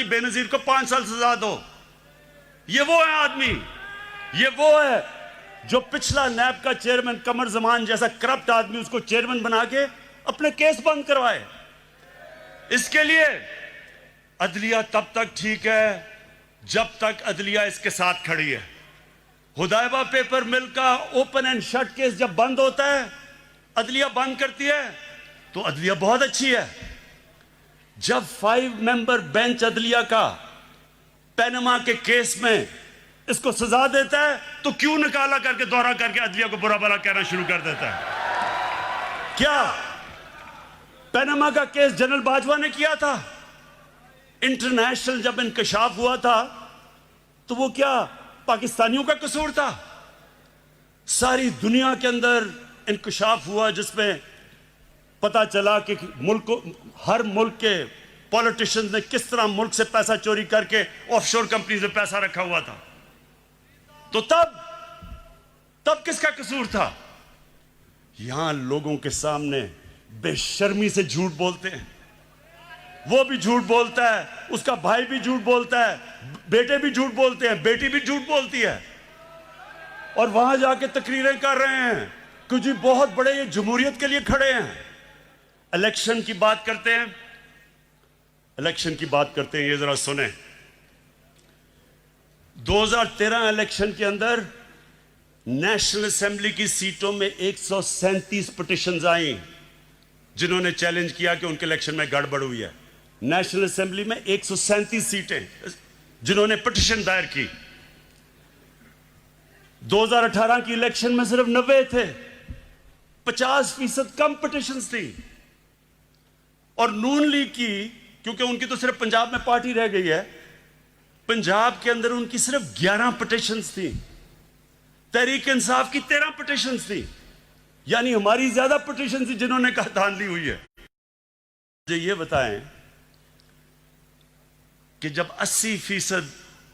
बेनजीर को 5 साल सजा दो। ये वो है आदमी, ये वो है जो पिछला नैब का चेयरमैन कमर जमान जैसा करप्ट आदमी उसको चेयरमैन बना के अपने केस बंद करवाए। इसके लिए अदलिया तब तक ठीक है जब तक अदलिया इसके साथ खड़ी है। हुदैबा पेपर मिल का ओपन एंड शट केस जब बंद होता है, अदलिया बंद करती है, तो अदलिया बहुत अच्छी है। जब 5 मेंबर बेंच अदलिया का पैनमा के केस में इसको सजा देता है, तो क्यों निकाला करके दौरा करके अदलिया को बुरा भला कहना शुरू कर देता है? क्या पैनमा का केस जनरल बाजवा ने किया था? इंटरनेशनल जब इंकशाफ हुआ था तो वो क्या पाकिस्तानियों का कसूर था? सारी दुनिया के अंदर इंकशाफ हुआ जिसमें पता चला कि हर मुल्क के पॉलिटिशियंस ने किस तरह मुल्क से पैसा चोरी करके ऑफशोर कंपनीज में पैसा रखा हुआ था। तो तब किसका कसूर था? यहां लोगों के सामने बेशर्मी से झूठ बोलते हैं। वो भी झूठ बोलता है, उसका भाई भी झूठ बोलता है, बेटे भी झूठ बोलते हैं, बेटी भी झूठ बोलती है, और वहां जाके तकरीरें कर रहे हैं कि जी बहुत बड़े ये जमहूरियत के लिए खड़े हैं। इलेक्शन की बात करते हैं, इलेक्शन की बात करते हैं, ये जरा सुने। 2013 इलेक्शन के अंदर नेशनल असेंबली की सीटों में 137 पिटिशंस आई जिन्होंने चैलेंज किया कि उनके इलेक्शन में गड़बड़ हुई है। नेशनल असेंबली में 137 सीटें जिन्होंने पिटिशन दायर की। 2018 की इलेक्शन में सिर्फ 90 थे, 50% कम पिटिशंस थी। और नून लीग की, क्योंकि उनकी तो सिर्फ पंजाब में पार्टी रह गई है, पंजाब के अंदर उनकी सिर्फ 11 पिटिशंस थी। तहरीक इंसाफ की 13 पिटिशंस थी, यानी हमारी ज्यादा पिटिशन थी जिन्होंने कहा धांधली हुई है। मुझे ये बताएं कि जब 80%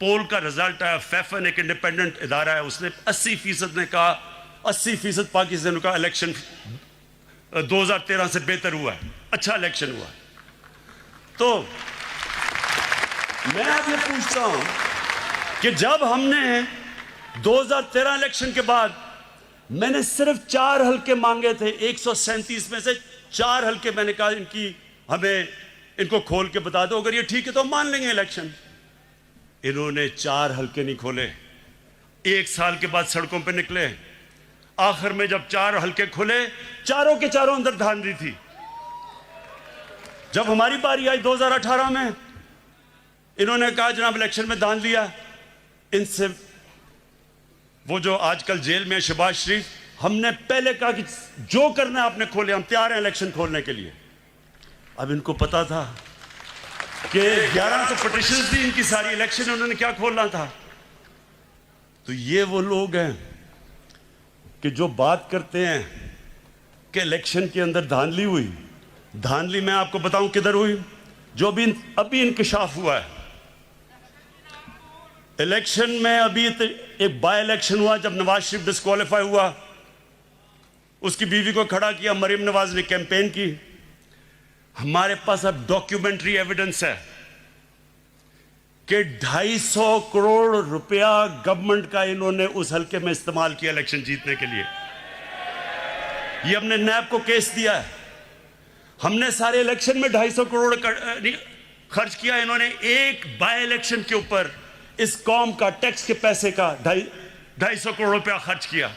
पोल का रिजल्ट आया, फैफन एक इंडिपेंडेंट इदारा है, उसने 80% ने कहा, 80% पाकिस्तान का इलेक्शन 2013 से बेहतर हुआ है, अच्छा इलेक्शन हुआ। तो मैं अब ये पूछता हूं कि जब हमने 2013 इलेक्शन के बाद मैंने सिर्फ 4 हल्के मांगे थे, 137 में से 4 हल्के मैंने कहा इनको खोल के बता दो, अगर ये ठीक है तो हम मान लेंगे इलेक्शन। इन्होंने 4 हल्के नहीं खोले, 1 साल के बाद सड़कों पे निकले। आखिर में जब 4 हल्के खुले, चारों के चारों अंदर धांधली थी। जब हमारी बारी आई 2018 में, इन्होंने कहा जनाब इलेक्शन में धांधली लिया। इनसे वो जो आजकल जेल में शहबाज शरीफ, हमने पहले कहा कि जो करना है आपने खोले, हम तैयार हैं इलेक्शन खोलने के लिए। अब इनको पता था कि 11 पिटिशन थी इनकी सारी, इलेक्शन उन्होंने क्या खोलना था। तो ये वो लोग हैं कि जो बात करते हैं कि इलेक्शन के अंदर धांधली हुई। धांधली मैं आपको बताऊं किधर हुई, जो भी अभी इंकशाफ हुआ है। इलेक्शन में अभी एक बाय इलेक्शन हुआ जब नवाज शरीफ डिस्क्वालीफाई हुआ, उसकी बीवी को खड़ा किया, मरीम नवाज ने कैंपेन की। हमारे पास अब डॉक्यूमेंट्री एविडेंस है कि 250 करोड़ रुपया गवर्नमेंट का इन्होंने उस हल्के में इस्तेमाल किया इलेक्शन जीतने के लिए। ये हमने नैब को केस दिया है। हमने सारे इलेक्शन में 250 करोड़ खर्च किया, इन्होंने एक बाय इलेक्शन के ऊपर इस कौम का टैक्स के पैसे का 250 करोड़ रुपया खर्च किया।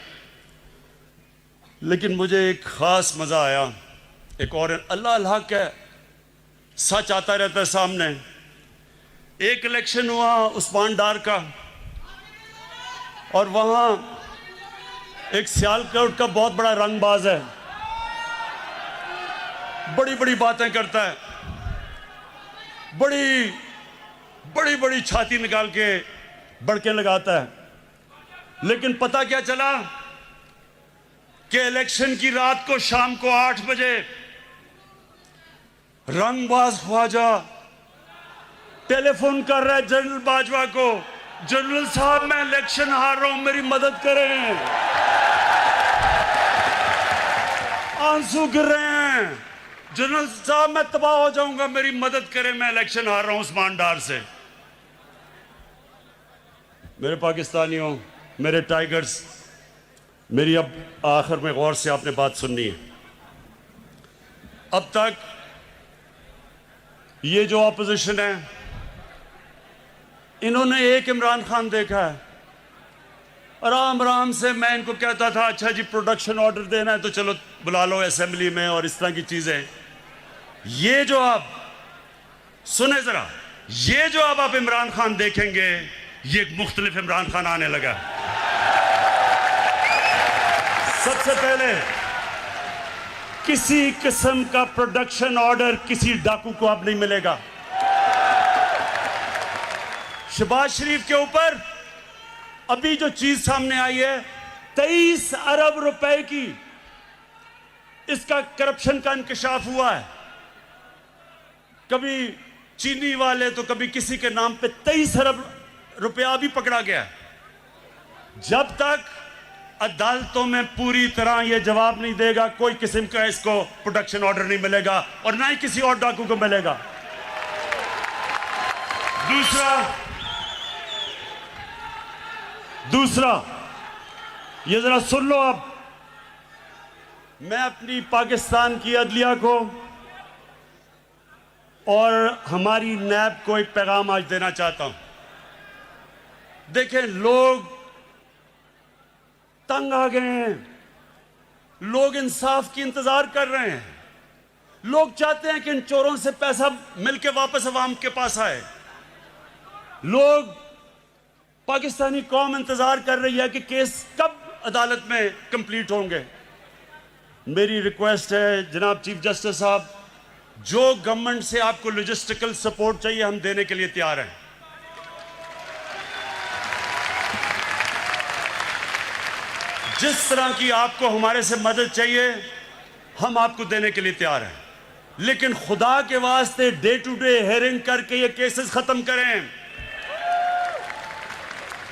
लेकिन मुझे एक खास मजा आया, एक और अल्लाह अल्लाह का सच आता रहता है सामने। एक इलेक्शन हुआ उस्मान डार का, और वहां एक सियालकोट का बहुत बड़ा रंगबाज है, बड़ी बड़ी बातें करता है, बड़ी बड़ी बड़ी छाती निकाल के बड़के लगाता है। लेकिन पता क्या चला कि इलेक्शन की रात को शाम को 8 बजे रंगबाज ख्वाजा टेलीफोन कर रहा है जनरल बाजवा को, जनरल साहब मैं इलेक्शन हार रहा हूं, मेरी मदद करें। आंसू गिर रहे हैं, जनरल साहब मैं तबाह हो जाऊंगा, मेरी मदद करें, मैं इलेक्शन हार रहा हूं उस्मान डार से। मेरे पाकिस्तानियों, मेरे टाइगर्स, मेरी अब आखिर में गौर से आपने बात सुननी है। अब तक ये जो ऑपोजिशन है, इन्होंने एक इमरान खान देखा है। आराम आराम से मैं इनको कहता था अच्छा जी प्रोडक्शन ऑर्डर देना है तो चलो बुला लो असेंबली में और इस तरह की चीजें। ये जो आप सुने जरा, ये जो अब आप इमरान खान देखेंगे, ये एक मुख्तलिफ इमरान खान आने लगा। सबसे पहले किसी किस्म का प्रोडक्शन ऑर्डर किसी डाकू को अब नहीं मिलेगा। शहबाज शरीफ के ऊपर अभी जो चीज सामने आई है 23 अरब रुपए की, इसका करप्शन का इंकशाफ हुआ है। कभी चीनी वाले तो कभी किसी के नाम पे 23 अरब रुपया भी पकड़ा गया। जब तक अदालतों में पूरी तरह यह जवाब नहीं देगा, कोई किस्म का इसको प्रोडक्शन ऑर्डर नहीं मिलेगा और ना ही किसी और डाकू को मिलेगा। दूसरा ये जरा सुन लो। अब मैं अपनी पाकिस्तान की अदलिया को और हमारी नैब को एक पैगाम आज देना चाहता हूं। देखें, लोग तंग आ गए हैं, लोग इंसाफ की इंतजार कर रहे हैं, लोग चाहते हैं कि इन चोरों से पैसा मिलके वापस अवाम के पास आए। लोग, पाकिस्तानी कौम इंतजार कर रही है कि केस कब अदालत में कंप्लीट होंगे। मेरी रिक्वेस्ट है जनाब चीफ जस्टिस साहब, जो गवर्नमेंट से आपको लॉजिस्टिकल सपोर्ट चाहिए हम देने के लिए तैयार हैं। जिस तरह की आपको हमारे से मदद चाहिए हम आपको देने के लिए तैयार हैं, लेकिन खुदा के वास्ते डे टू डे हेयरिंग करके ये केसेस खत्म करें।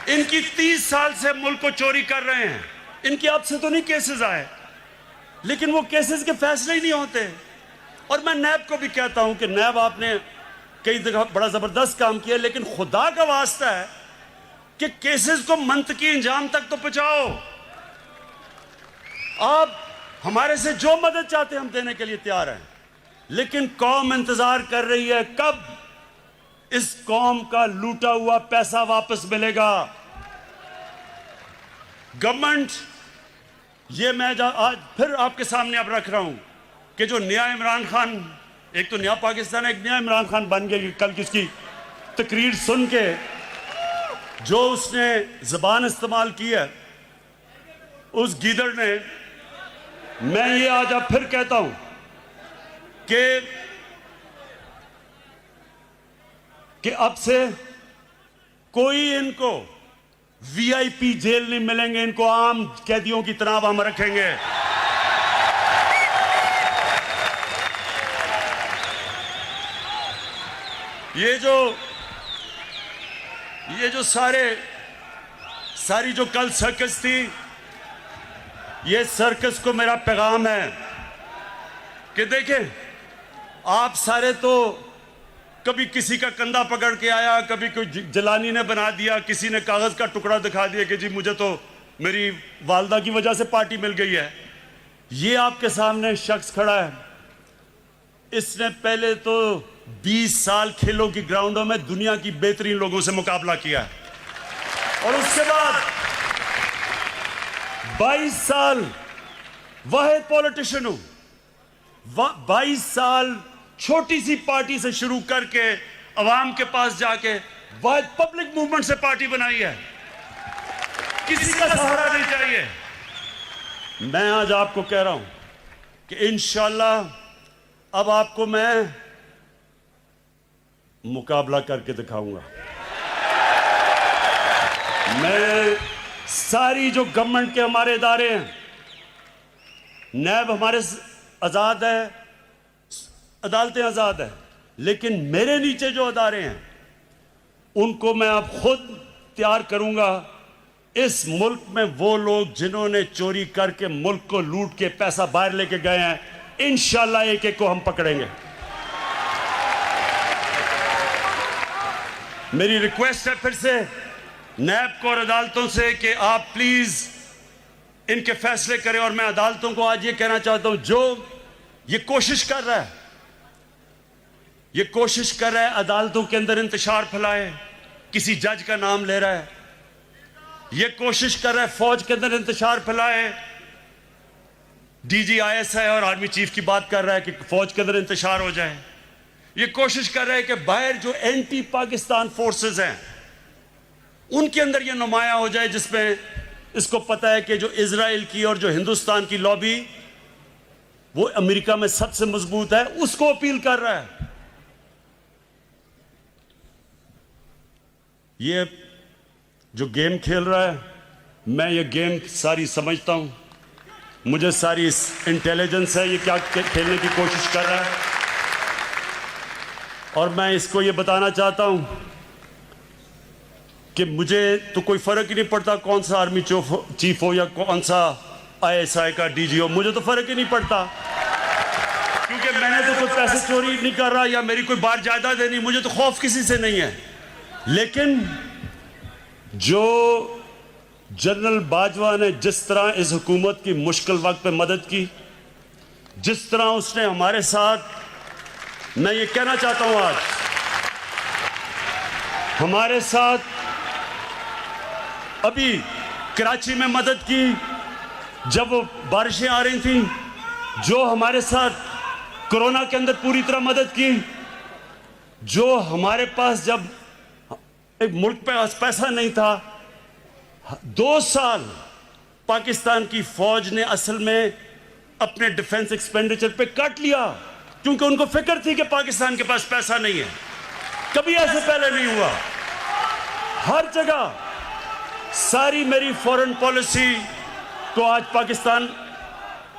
इनकी 30 साल से मुल्क को चोरी कर रहे हैं, इनकी अब से तो नहीं केसेस आए, लेकिन वो केसेस के फैसले ही नहीं होते। और मैं नैब को भी कहता हूं कि नैब आपने कई जगह बड़ा जबरदस्त काम किया, लेकिन खुदा का वास्ता है कि केसेस को मंतकी इंजाम तक तो पहुंचाओ। आप हमारे से जो मदद चाहते हैं हम देने के लिए तैयार हैं, लेकिन कौम इंतजार कर रही है कब इस कौम का लूटा हुआ पैसा वापस मिलेगा। गवर्नमेंट, ये मैं आज फिर आपके सामने अब रख रहा हूं कि जो नया इमरान खान, एक तो नया पाकिस्तान है, एक नया इमरान खान बन गया। कल किसकी तकरीर सुन के जो उसने जबान इस्तेमाल की है उस गीदड़ ने, मैं ये आज अब फिर कहता हूं कि अब से कोई इनको वीआईपी जेल नहीं मिलेंगे, इनको आम कैदियों की तरह हम रखेंगे। ये जो सारी जो कल सर्कस थी, ये सर्कस को मेरा पैगाम है कि देखें, आप सारे तो कभी किसी का कंधा पकड़ के आया, कभी कोई जलानी ने बना दिया, किसी ने कागज का टुकड़ा दिखा दिया कि जी मुझे तो मेरी वालदा की वजह से पार्टी मिल गई है। ये आपके सामने शख्स खड़ा है, इसने पहले तो 20 साल खेलों की ग्राउंडों में दुनिया की बेहतरीन लोगों से मुकाबला किया है और उसके बाद 22 साल वाहिद पॉलिटिशियन हूं। 22 साल छोटी सी पार्टी से शुरू करके अवाम के पास जाके वाहिद पब्लिक मूवमेंट से पार्टी बनाई है। किसी का सहारा नहीं चाहिए। मैं आज आपको कह रहा हूं कि इंशाअल्लाह अब आपको मैं मुकाबला करके दिखाऊंगा। मैं सारी जो गवर्नमेंट के हमारे इदारे हैं, नैब हमारे आजाद है, अदालतें आजाद है, लेकिन मेरे नीचे जो अदारे हैं उनको मैं अब खुद तैयार करूंगा। इस मुल्क में वो लोग जिन्होंने चोरी करके मुल्क को लूट के पैसा बाहर लेके गए हैं, इंशाल्लाह एक एक को हम पकड़ेंगे। मेरी रिक्वेस्ट है फिर से नैब को और अदालतों से कि आप प्लीज इनके फैसले करें। और मैं अदालतों को आज ये कहना चाहता हूं, जो ये कोशिश कर रहा है अदालतों के अंदर इंतशार फैलाए, किसी जज का नाम ले रहा है, ये कोशिश कर रहा है फौज के अंदर इंतशार फैलाए, डीजी ISI और आर्मी चीफ की बात कर रहा है कि फौज के अंदर इंतशार हो जाए, ये कोशिश कर रहा है कि बाहर जो एंटी पाकिस्तान फोर्सेस हैं उनके अंदर ये नुमाया हो जाए, जिसमें इसको पता है कि जो इजराइल की और जो हिंदुस्तान की लॉबी वो अमेरिका में सबसे मजबूत है, उसको अपील कर रहा है। ये जो गेम खेल रहा है, मैं ये गेम सारी समझता हूं, मुझे सारी इंटेलिजेंस है ये क्या खेलने की कोशिश कर रहा है। और मैं इसको ये बताना चाहता हूं कि मुझे तो कोई फर्क ही नहीं पड़ता कौन सा आर्मी चीफ हो या कौन सा ISI का DG हो, मुझे तो फर्क ही नहीं पड़ता, क्योंकि मैंने तो कोई पैसे चोरी नहीं कर रहा या मेरी कोई बार जायदाद नहीं, मुझे तो खौफ किसी से नहीं है। लेकिन जो जनरल बाजवा ने जिस तरह इस हुकूमत की मुश्किल वक्त पे मदद की, जिस तरह उसने हमारे साथ, मैं ये कहना चाहता हूं आज हमारे साथ अभी कराची में मदद की जब वो बारिशें आ रही थी, जो हमारे साथ कोरोना के अंदर पूरी तरह मदद की, जो हमारे पास जब एक मुल्क पे पैसा नहीं था, 2 साल पाकिस्तान की फौज ने असल में अपने डिफेंस एक्सपेंडिचर पे कट लिया, क्योंकि उनको फिक्र थी कि पाकिस्तान के पास पैसा नहीं है। कभी ऐसे पहले नहीं हुआ। हर जगह सारी मेरी फॉरेन पॉलिसी को आज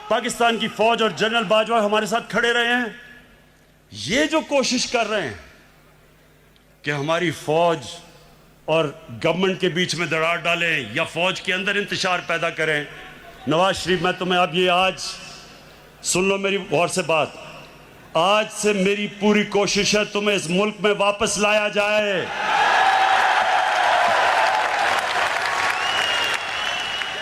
पाकिस्तान की फौज और जनरल बाजवा हमारे साथ खड़े रहे हैं। ये जो कोशिश कर रहे हैं कि हमारी फौज और गवर्नमेंट के बीच में दरार डालें या फौज के अंदर इंतशार पैदा करें, नवाज शरीफ, मैं तुम्हें अब ये आज सुन लो मेरी गौर से बात, आज से मेरी पूरी कोशिश है तुम्हें इस मुल्क में वापस लाया जाए,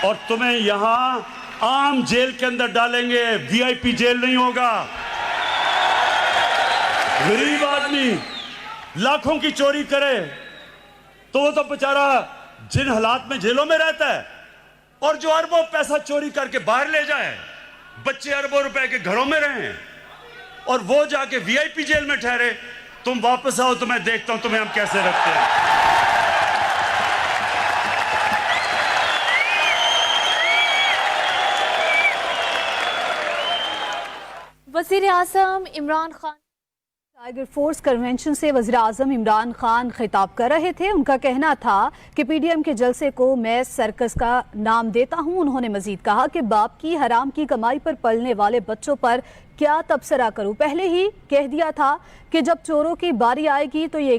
और तुम्हें यहां आम जेल के अंदर डालेंगे, VIP जेल नहीं होगा। गरीब आदमी लाखों की चोरी करे तो वो तो बेचारा जिन हालात में जेलों में रहता है, और जो अरबों पैसा चोरी करके बाहर ले जाए, बच्चे अरबों रुपए के घरों में रहें और वो जाके VIP जेल में ठहरे, तुम वापस आओ तो मैं देखता हूं तुम्हें हम कैसे रखते हैं। वज़ीर आज़म Imran Khan tiger force convention से वज़ीर आज़म इमरान खान खिताब कर रहे थे। उनका कहना था कि PDM के जलसे को मैं सर्कस का नाम देता हूं। उन्होंने मजीद कहा कि बाप की हराम की कमाई पर पलने वाले बच्चों पर क्या तबसरा करूं, पहले ही कह दिया था कि जब चोरों की बारी आएगी तो ये